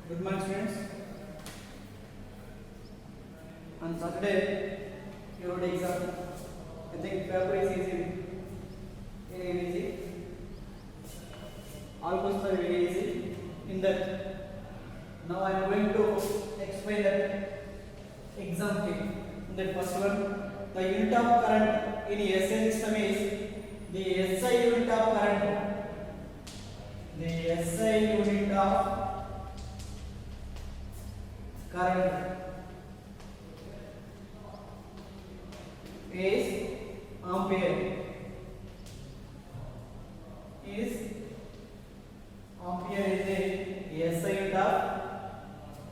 Good morning, students. On Saturday, you wrote exam. I think paper is easy. Very easy. All questions are very easy. In that, now I am going to explain that exam key. In that first one, the unit of current in SI system is the SI unit of current. The SI unit of current is ampere. Ampere is the SI unit of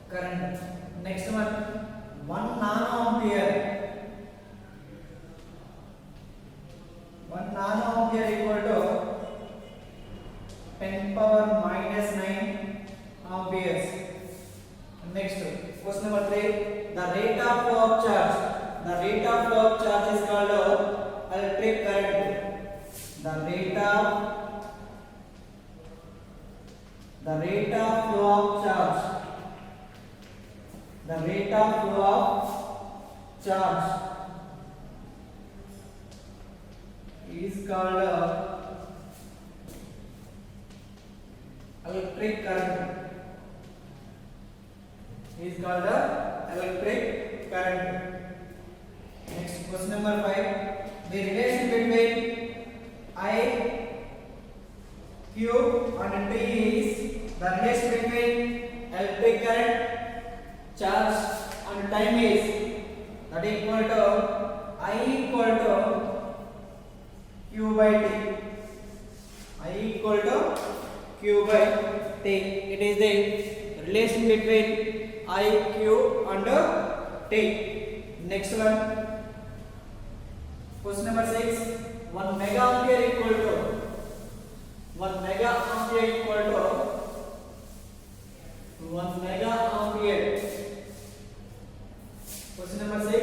current. Next one, 1 nanoampere. 1 nanoampere equal to 10 power minus 9 amperes. Next, question number 3. The rate of flow of charge. The rate of flow of charge is called electric current. The rate of flow of charge. The rate of flow of charge is called electric current. Is called electric current. Next, question number 5. The relation between I cube and T is the relation between electric current, charge and time is that equal to I equal to Q by T. I equal to Q by T. It is the relation between I, Q and T. Next one. Question number 6. 1 mega ampere equal to 1 mega ampere equal to 1 mega ampere. Question number 6.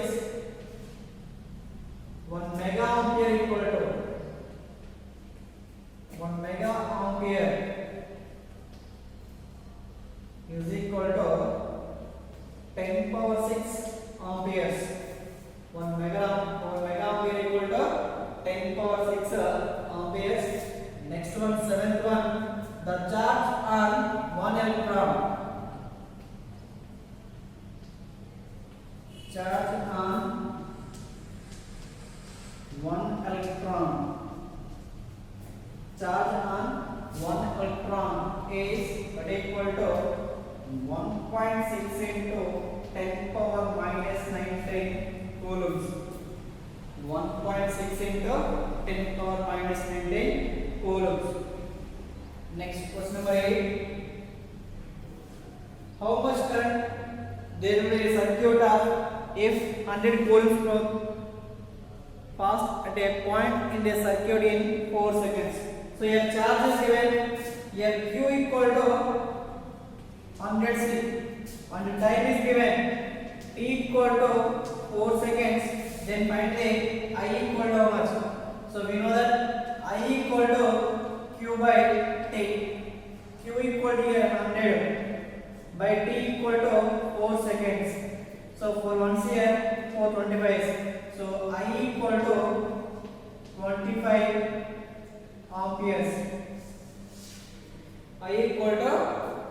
1 mega ampere equal to 1 mega ampere is equal to 10 power 6 amperes. 1 mega ampere equal to 10 power 6 amperes. Next one, 7th one. The charge on 1 electron. Charge on 1 electron. Charge on 1 electron is equal to 1.6 into 10 power minus 19 coulombs. 1.6 into 10 power minus 19 coulombs. Next, question number 8. How much current there will be a circuit of if 100 coulombs flow pass at a point in the circuit in 4 seconds. So your charge is given. Your Q equal to 100 C and time is given T equal to 4 seconds. Then find the I equal to how much? So we know that I equal to Q by T. Q equal to 100 by T equal to 4 seconds. So for 1 here 425. So I equal to 25 amperes. I equal to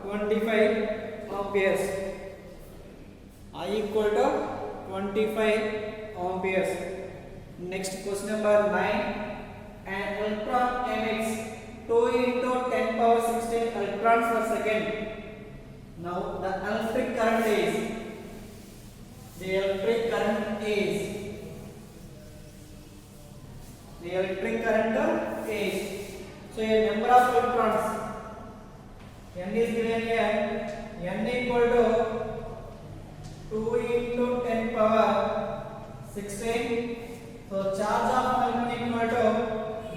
25 amperes. I equal to 25 amperes. Next, question number 9. An electron emits 2 into 10 power 16 electrons per second. Now the electric current is so a number of electrons n is given here. N equal to 2 into 10 power 16. So charge of electron equal to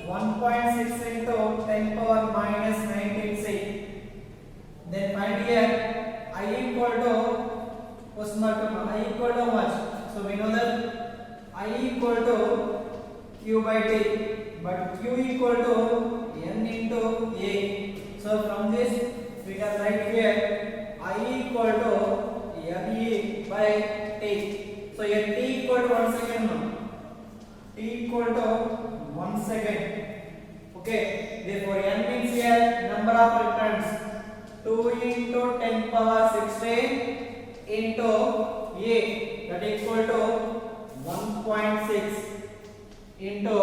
1.6 into 10 power minus 19 C. Then find here I equal to I equal to how much? So we know that I equal to Q by T, but Q equal to N into A. So from this we can write here I number of electrons 2 into 10 power 16 into A, that equal to 1.6 into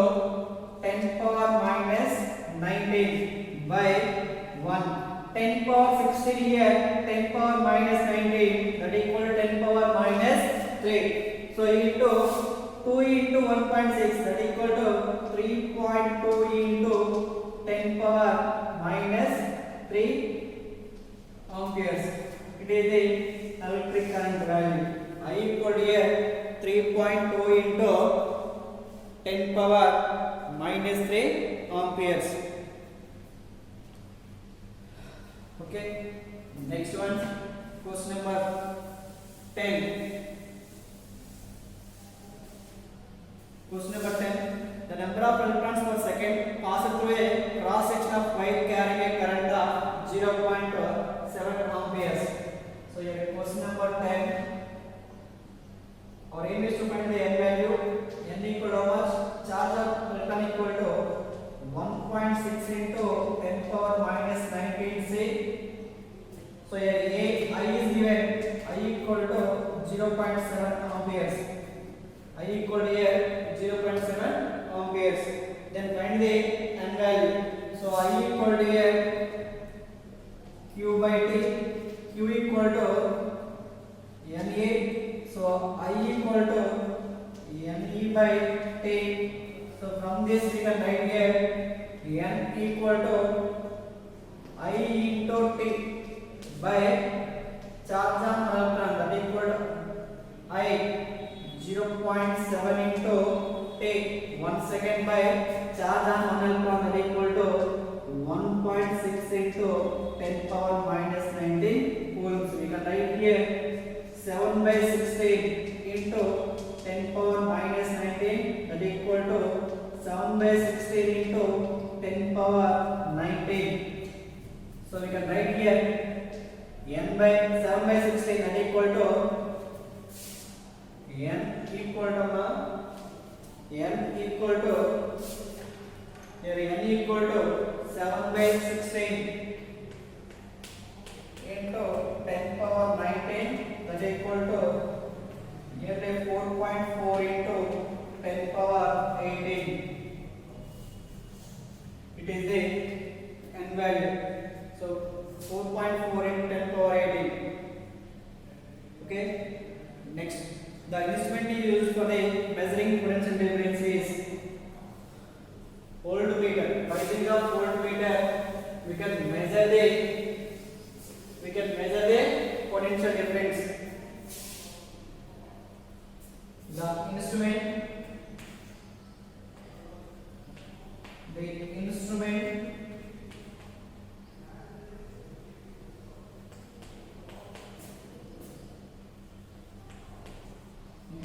10 power minus 19 by 1. 10 power 16 here, 10 power minus 19, that equal to 10 power minus 3. So into 2 into 1.6, that equal to 3.2 into 10 power minus 3 amperes. It is the electric current value. I equal to here 3.2 into 10 power minus 3 amperes. Okay. Next one, question number 10. Question number 10. The number of electrons per second passed through a cross section of pipe carrying a current of 0.7 amperes. So here question number 10. Our aim is to find the n value. N equal to how much? Charge of electron equal to 1.6 into 10 power minus 19 C. So here I is given. I equal to 0.7 amperes. I equal to here 0.7 amperes. Then find the n value. So I equal to here Q by T. Q equal to Na. So I equal to Ne by T. So from this we can write here N equal to I into T by charge on electron, that equal to I 0.7 into T 1 second by charge on 1 electron, that equal to 1.6 into 10 power minus 19 coulombs. We can write here 7 by 16 into 10 power minus 19, that equal to 7 by 16 into 10 power 19. So we can write here n by 7 by 16, that equal to n equal to here n equal to 7 by 16 into 10 power 19, that equal to nearly 4.4 into 10 power 18. It is the n value. So 4.4 into 10 power 18. Okay. Next, the instrument used for the measuring potential difference is voltmeter. By using of voltmeter, we can measure the potential difference. The instrument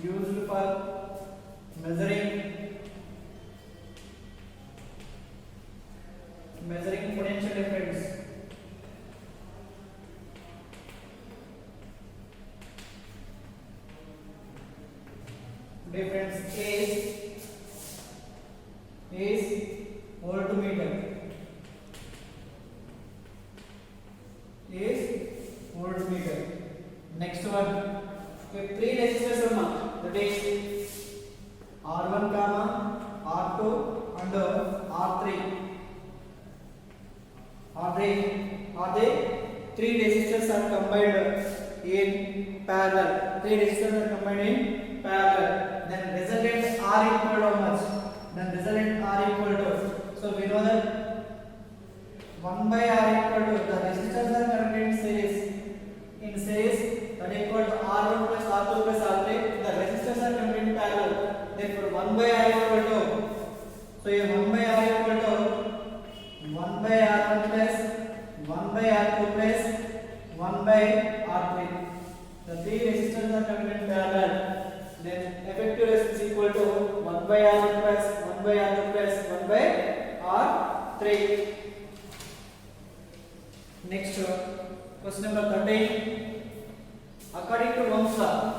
used for measuring potential difference. Difference is voltmeter. Next one, okay, three resistors that is R1, R2 and R3. Are they three resistors are combined in parallel? Three resistors are combined in parallel. Then resultant R equal to how much? Then resultant R equal to, so we know that 1 by R equal to, the resistors are connected in series, that equal to R1 plus R2 plus R3. The resistors are connected in parallel. Therefore 1 by R equal to, so here 1 by R equal to 1 by R1 plus 1 by R2 plus 1 by R3. The three resistors are connected in parallel. Then effective resistance equal to 1 by R1 plus 1 by R2 plus 1 by R3. Next, question number 13. According to Ohm's law,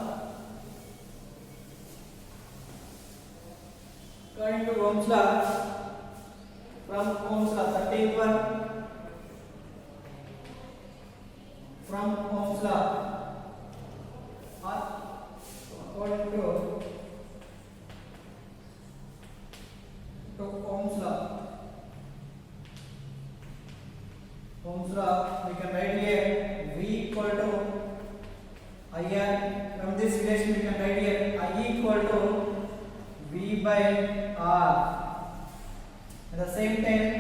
from Ohm's law 13th one, from Ohm's law or according to Ohm's law. Ohm's law, we can write here V equal to IR. From this relation we can write here I equal to V by R. At the same time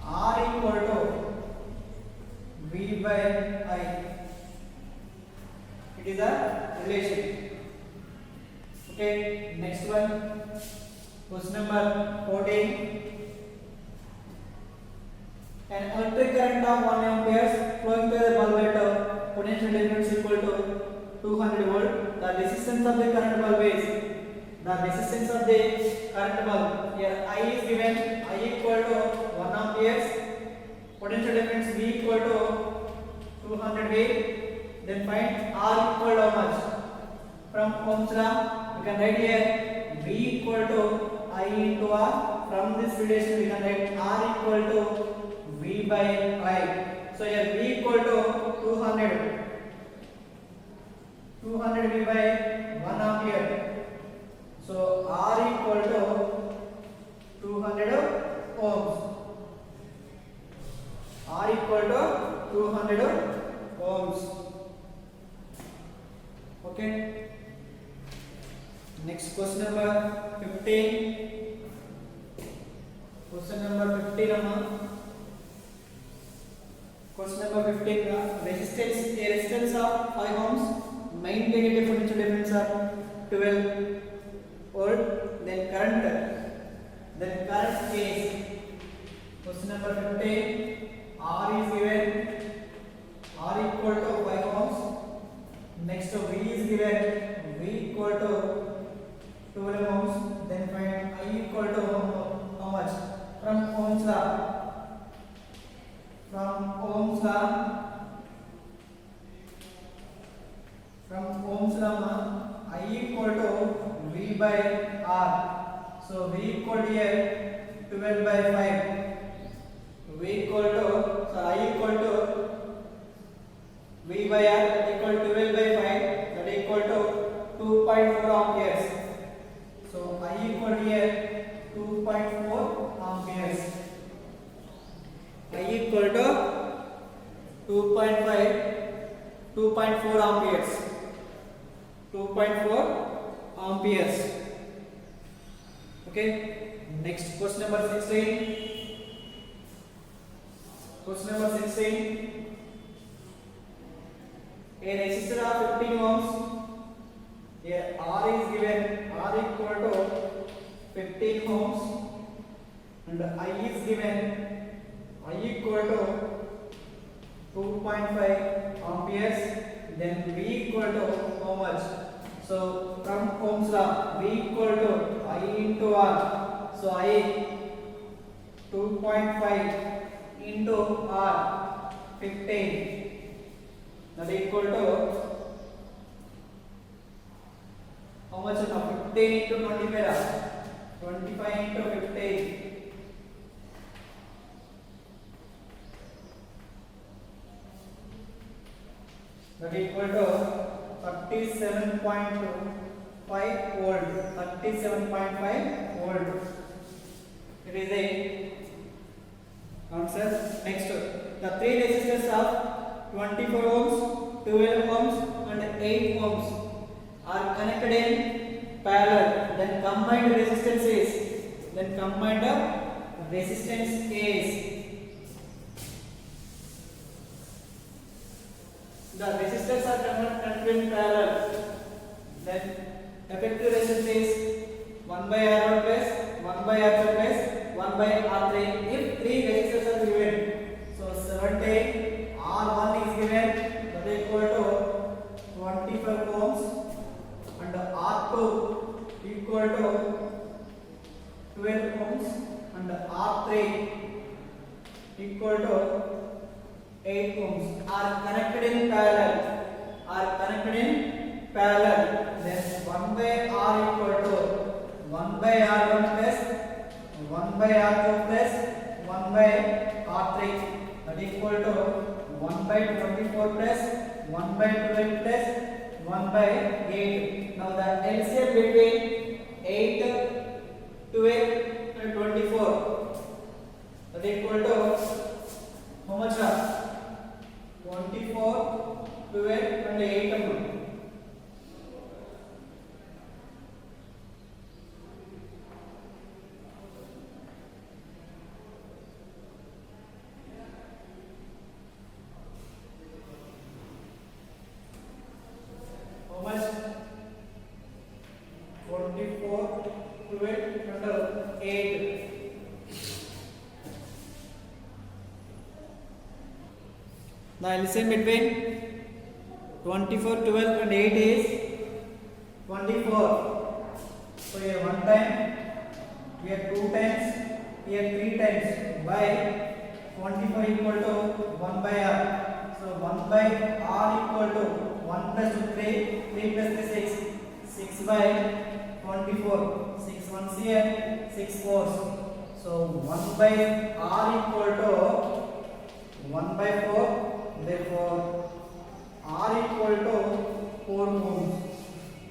R equal to V by I. It is a relation. Okay, next one. Question number 14. An electric current of 1 ampere flowing through the bulb at potential difference equal to 200 volt. The resistance of the current bulb is Here I is given, I equal to 1 amperes. Potential difference V equal to 200 V. Then find R equal to how much? From Ohm's law, we can write here V equal to I into R. From this relation we can write R equal to V by I. So here V equal to 200 V by 1 ampere. So R equal to 200 ohms. R equal to 200 ohms. Okay. Next question number 15. Question number 15. Question number 15. A resistance of 5 ohms maintained a potential difference of 12 volt. Then current is. Question number 15. R is given. R equal to 5 ohms. Next V is given. V equal to 12 ohms. Then find I equal to how much? From Ohm's law. I equal to V by R. So V equal to here 12 by 5. I equal to V by R equal to 12 by 5, that equal to 2.4 amperes. So I equal to here 2.4 amperes. I equal to 2.4 amperes. 2.4 amperes. Okay. Next question number 16. Question number 16. A resistor of 15 ohms. Here R is given. R equal to 15 ohms. And I is given. I equal to 2.5 amperes. Then V equal to how much? So from Ohm's law, V equal to I into R. So I 2.5 into R 15. That equal to how much? 15 into 25. 25 into 15. That equal to 37.5 volt. 37.5 volt. It is a answer. Next, the three resistors of 24 ohms, 12 ohms and 8 ohms are connected in parallel. Then combined resistance is. The resistors are connected in parallel. Then effective resistance is 1 by R1 plus 1 by R2 plus 1 by R3. If three resistors are given, so 70 R1 is given, that is equal to 25 ohms, and R2 equal to 12 ohms, and R3 equal to 8 ohms are connected in parallel. Then 1 by R equal to 1 by R1 plus 1 by R2 plus 1 by R3, that equal to 1 by by 24 plus 1 by 12 plus 1 by 8. Now the LCM between 8, 12 and 24 that equal to how much? 24, 12 and 8. How much? 24, 12 and 8. The LCM between 24, 12 and 8 is 24. So here 1 time, here 2 times, here 3 times by 24 equal to 1 by r. So 1 by r equal to 1 plus 2 3, 3 plus 3 6, 6 by 24, 6 1s here, 6 4s. So 1 by r equal to 1 by 4. Therefore r equal to 4 ohms.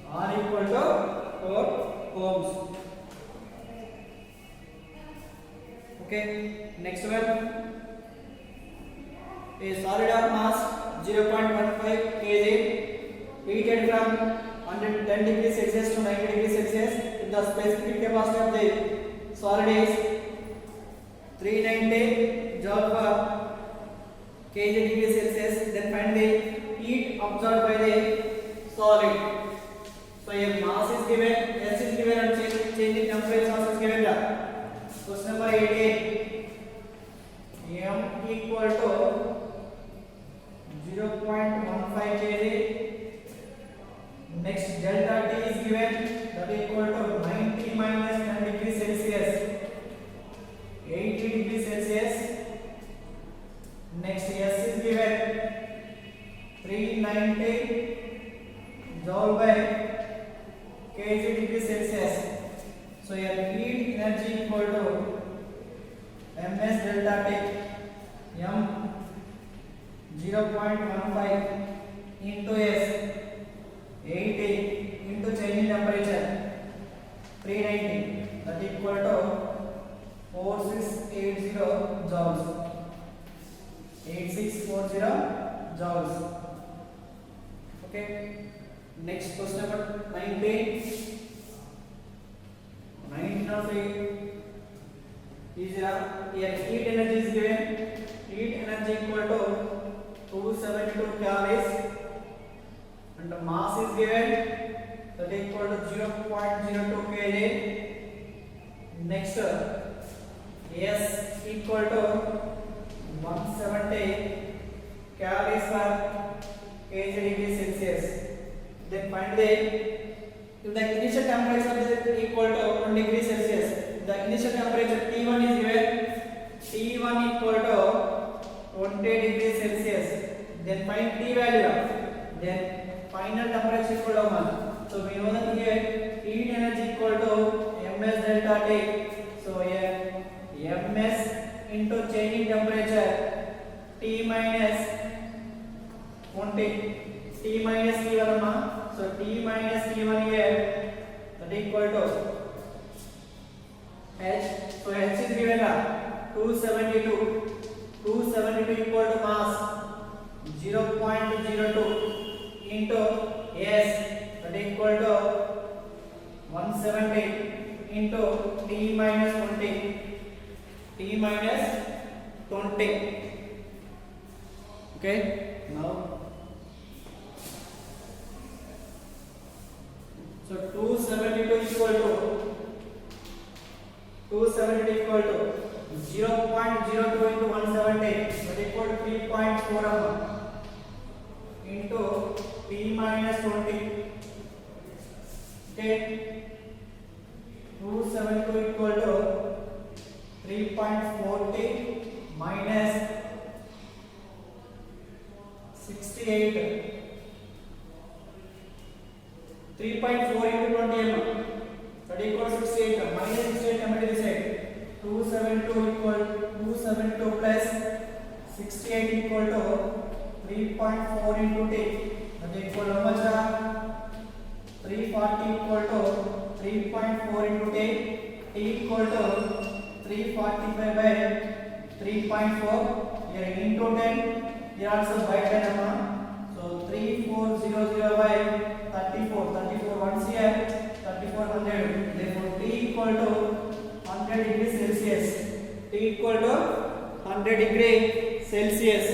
R equal to 4 ohms. Okay, next one. A solid of mass 0.15 kg heated from 110 degrees Celsius to 90 degrees Celsius. If the specific capacity of the solid is 390 joule per kg degree Celsius, then find the heat absorbed by the solid. So here mass is given, S is given, and change in temperature also is given. Question number 88. M equal to 0.15 kg. Next delta T is given, that equal to 90 minus 10 degrees Celsius, 80 degrees Celsius. Next S is given 390 joule by kg degree Celsius. So here heat energy equal to ms delta T, m 0.15 into S, 80 into change in temperature 390, that equal to 4680 joules. 8640 joules. Okay. Next question number 19. 19 of it is here heat energy is given. Heat energy equal to 272 calories, and the mass is given, that equal to 0.02 kg. Next S equal to 170 calories per kg degree Celsius. Then find the if the initial temperature is equal to 1 degree Celsius, the initial temperature T1 is given, T1 equal to 20 degrees Celsius. Then find T value. Then final temperature equal to 1. So we know that here heat energy equal to ms delta T. So here ms into change in temperature T minus 20, T minus T1, so T minus T1 here, that equal to H. So H is given 272, 272 equal to mass 0.02 into S, that equal to 170 into T minus 20, T minus 20. Okay, now so 272 equal to 0.02 into 170, that equal to 3.4 into T minus 20. Okay, 272 equal to 3.40 minus 68. 3.4 into 20 mm, that equals 68. Minus 68 come to this side. 272 plus 68 equal to 3.4 into T, that equal to how much? 340 equal to 3.4 into T, T equal to 345 by 3.4, here into 10, here also by 10, so 3400 by 34, 34 once here, 3400, therefore T equal to 100 degrees Celsius, T equal to 100 degree Celsius.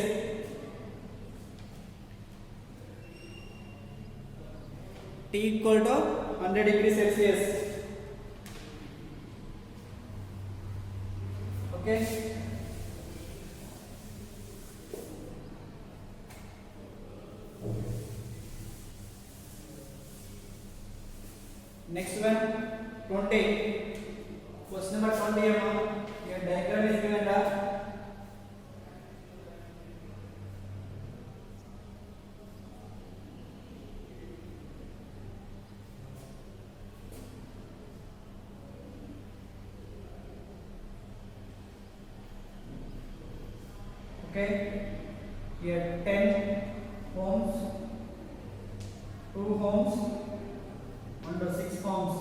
T equal to 100 degrees Celsius. Okay. Next one, 20. Question number 20. Your diagram is given up. Okay, here 10 ohms, 2 ohms, under 6 ohms,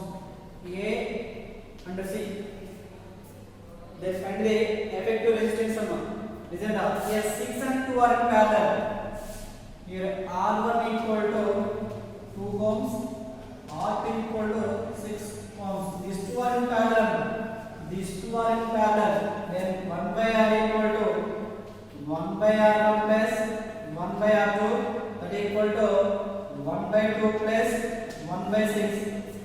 A under C. Then find the effective resistance sum. Listen up. Here 6 and 2 are in parallel. Here R1 equal to 2 ohms, R2 equal to 6 ohms. These two are in parallel. These two are in parallel. Then 1 by R equal to 1 by R1 plus 1 by R2, that equal to 1 by 2 plus 1 by 6.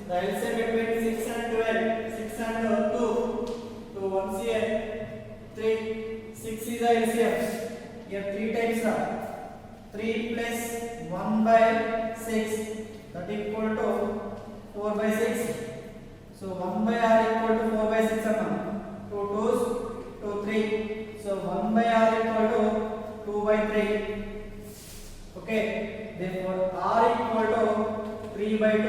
The LCM between 6 and 12, 6 and 2, 2 ones here, 3, 6 is the LCM. Here 3 times 3 plus 1 by 6, that equal to 4 by 6. So 1 by R equal to 4 by 6, 2 2s, 2 3. So 1 by R equal to 2 by 3. Okay, therefore R equal to 3 by 2.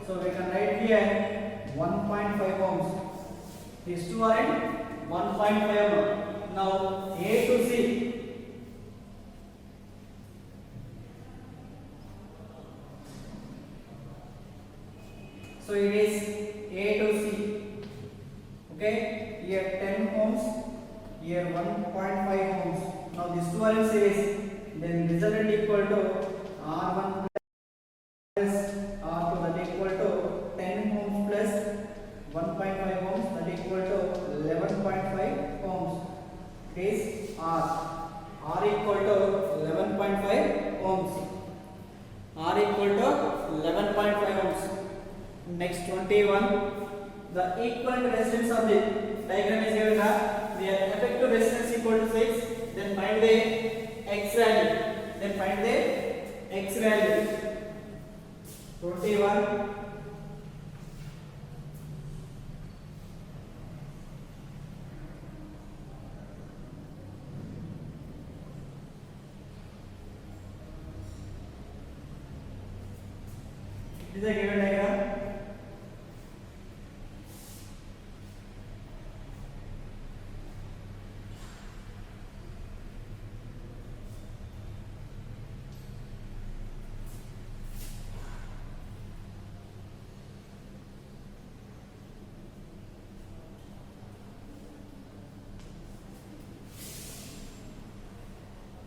So we can write here 1.5 ohms. These two are in 1.5 ohm. Now A to C. So it is A to C. Okay, here 10 ohms. Here 1.5 ohms. Now these two are in series. Then resultant equal to R1 plus R2, that equal to 10 ohms plus 1.5 ohms, that equal to 11.5 ohms. This R equal to 11.5 ohms. R equal to 11.5 ohms. Next 21. The equivalent resistance of the diagram is given. The effective resistance equal to 6. Then find the X value. Then find the X value. 21. This is a given diagram.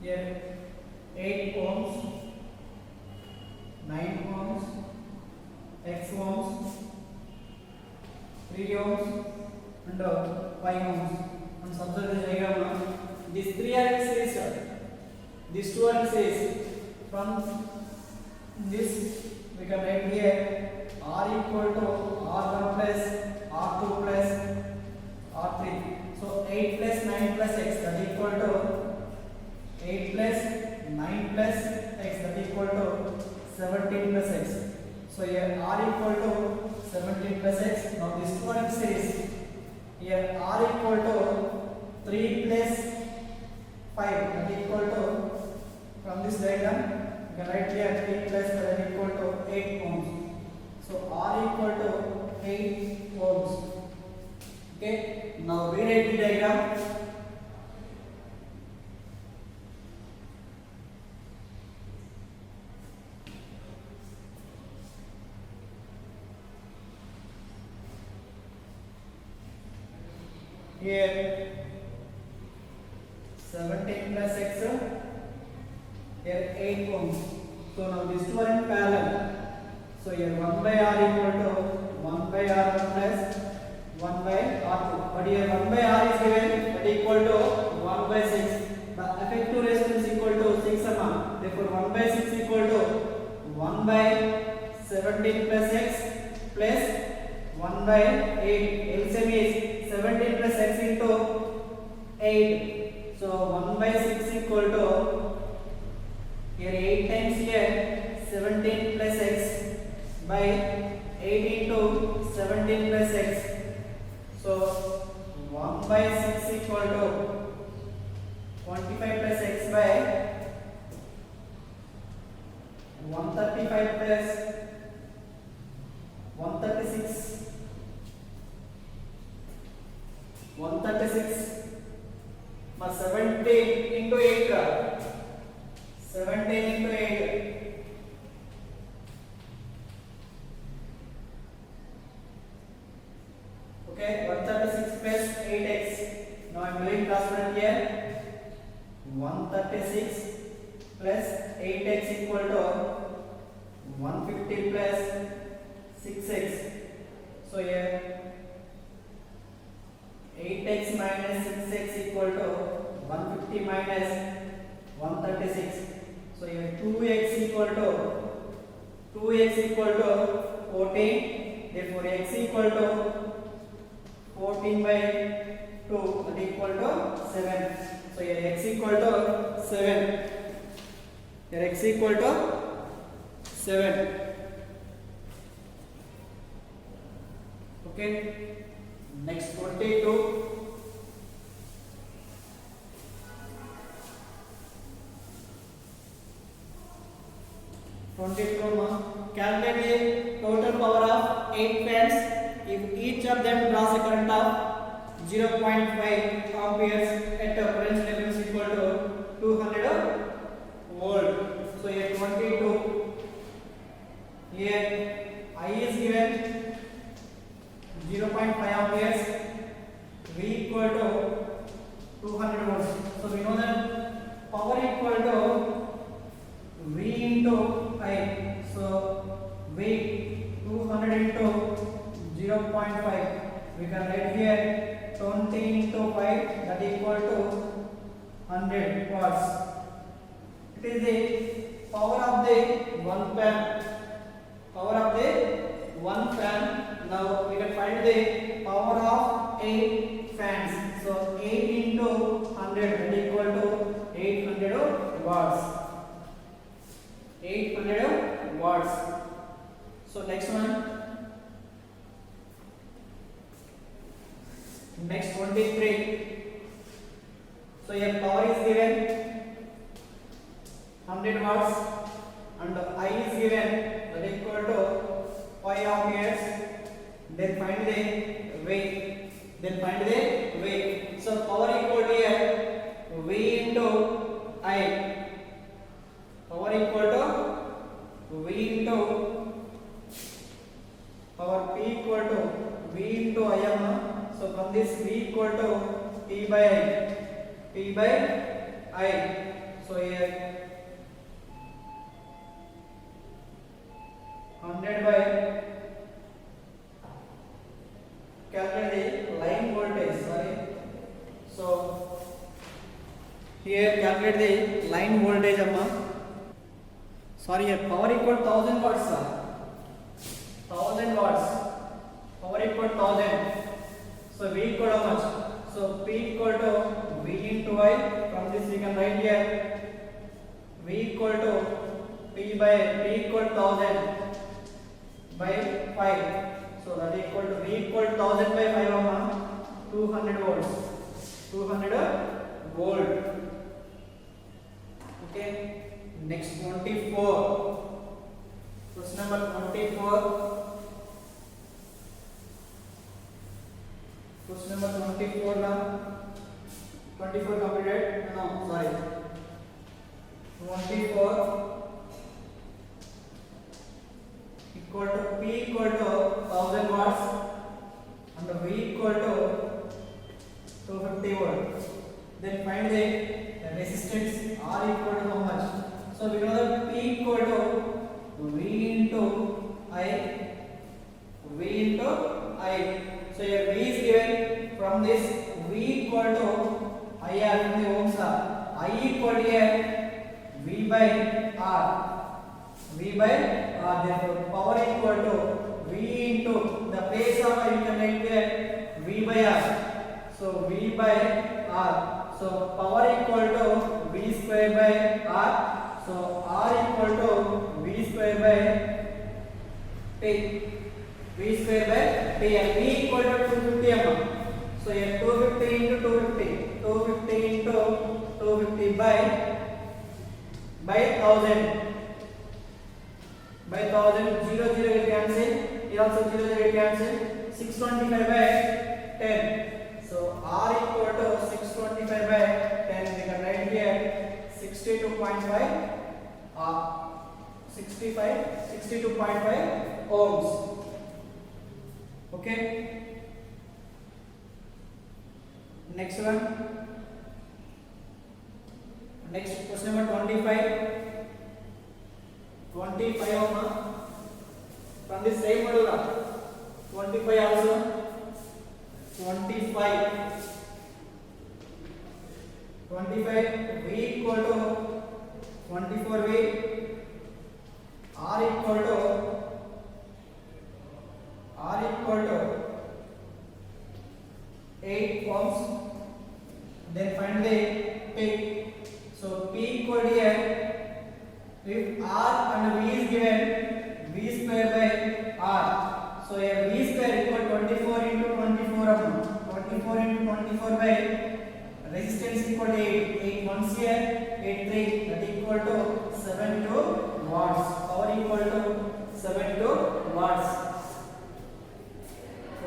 Here 8 ohms, 9 ohms, X ohms, 3 ohms, and 5 ohms. And observe the diagram. These three are in series. These two are in series. From this we can write here R equal to R1 plus R2 plus R3. So 8 plus 9 plus X, that equal to 8 plus 9 plus X, that equal to 17 plus X. So here R equal to 17 plus X. Now this two are in series. Here R equal to 3 plus 5, that equal to, from this diagram you can write here 3 plus 5, that equal to 8 ohms. So R equal to 8 ohms. Okay, now rewrite the diagram. here 17 plus x, here 8 ohms. So now these two are in parallel. So here 1 by r equal to 1 by r1 plus 1 by r2. But here 1 by r is given, that equal to 1 by 6. The effective resistance equal to 6 mm. Therefore 1 by 6 equal to 1 by 17 plus x plus 1 by 8. LCM is 17 plus x into 8. So 1 by 6 equal to here 8 times here 17 plus x by 8 into 17 plus x. So 1 by 6 equal to 25 plus x by 135 plus 136. 136 but 17 into 8 17 into 8 okay 136 plus 8x. Now I am doing transference here. 136 plus 8x equal to 150 plus 6x. So here 8x minus 6x equal to 150 minus 136. So here 2x equal to 14. Therefore x equal to 14 by 2, that equal to 7. So here x equal to 7. Here x equal to 7. Okay. Next 22. Calculate the total power of 8 fans if each of them draws a current of 0.5 amperes at a potential level is equal to 200 volt. So here 22. Here I is given 0.5 amperes, V equal to 200 volts. So we know that power equal to V into I. So V 200 into 0.5. We can write here 20 into 5, that equal to 100 watts. It is the power of the one fan. Power of the one fan. Now we can find the power of 8 fans. So 8 into 100, that equal to 800 watts. 800 watts. So next one. Next 23. So your power is given 100 watts and I is given, that equal to 5 amperes. Then find the weight. So power equal to here V into I. Power equal to V into power P equal to V into IM. So from this V equal to P by I. So here 100 by, calculate the line voltage. So here calculate the line voltage amma. Here power equal to 1000 watts. 1000 watts. Power equal to 1000. So V equal to how much? So P equal to V into I. From this we can write here V equal to P equal to 1000 by 5. So that equal to V equal to 1000 by 5 200 volts. 200 volt. Okay. Next 24. Question number 24. Question number 24 now. 24 completed. No, sorry. 24 equal to P equal to 1000 watts and V equal to equal. Then find the resistance R equal to how much? So we know that P equal to V into I. So here V is given. From this V equal to IR from the Ohm's law. I equal to here V by R. V by R. Therefore power equal to V into the place of I, you can write there V by R. So V by R. So power equal to V square by R. So R equal to V square by T. V square by T and V equal to 250 mm. So here 250 into 250. 250 into 250 by 1000. By 1000, 0 0 will cancel. Here also 0 0 will cancel. 625 by 10. So R equal to 625 by 10. We can write here 62.5 62.5 ohms. Okay. Next one. Next question number 25. 25 ohm. From the same module. 25 also. 25 V equal to 24 V. R equal to 8 ohms. Then find the P. So P equal to here, if R and V is given, V square by R. So here V square equal 24 into 24 24 into 24 by resistance equal to 8. 8 once here, 8 3, that equal to 72 watts. Power equal to 72 watts.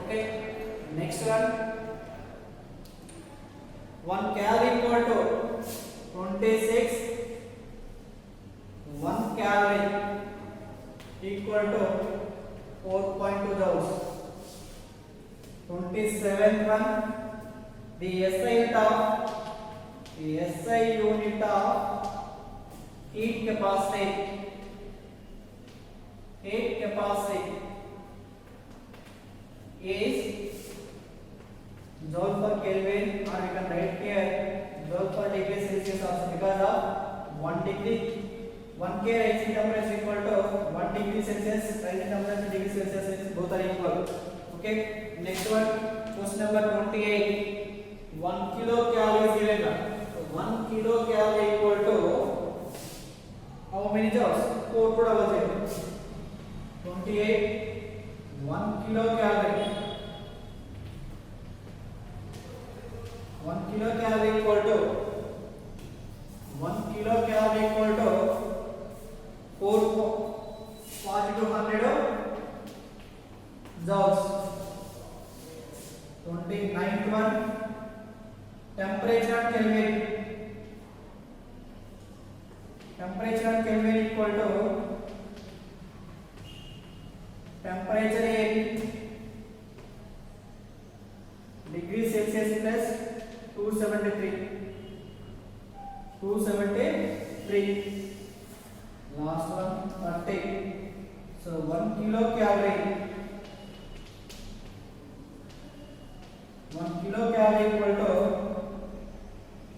Okay. Next one. 1 calorie equal to 26. 1 calorie equal to 4.2 joules. 27th one. The SI unit of heat capacity. Heat capacity is joule per Kelvin, or we can write here joule per degree Celsius also, because of 1 degree 1 K rising temperature equal to 1 degree Celsius, rising temperature degree Celsius is both are equal. Okay. Next one, question number 28. 1 kilocalorie is given. So 1 kilocalorie equal to how many joules? 4 to double 0. 28. 1 kilocalorie. 1 kilocalorie equal to 1 kilocalorie equal to 4 positive 100 joules. 29th one. Temperature at Kelvin. Temperature at Kelvin equal to temperature in degree Celsius plus 273. 273. Last one 30. So 1 kilocalorie. 1 kilocalorie equal to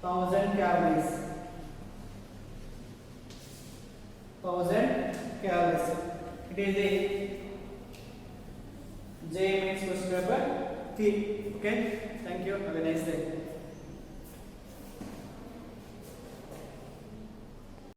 1000 calories. 1000 calories. It is the J means question paper 3. Okay. Thank you. Have a nice day.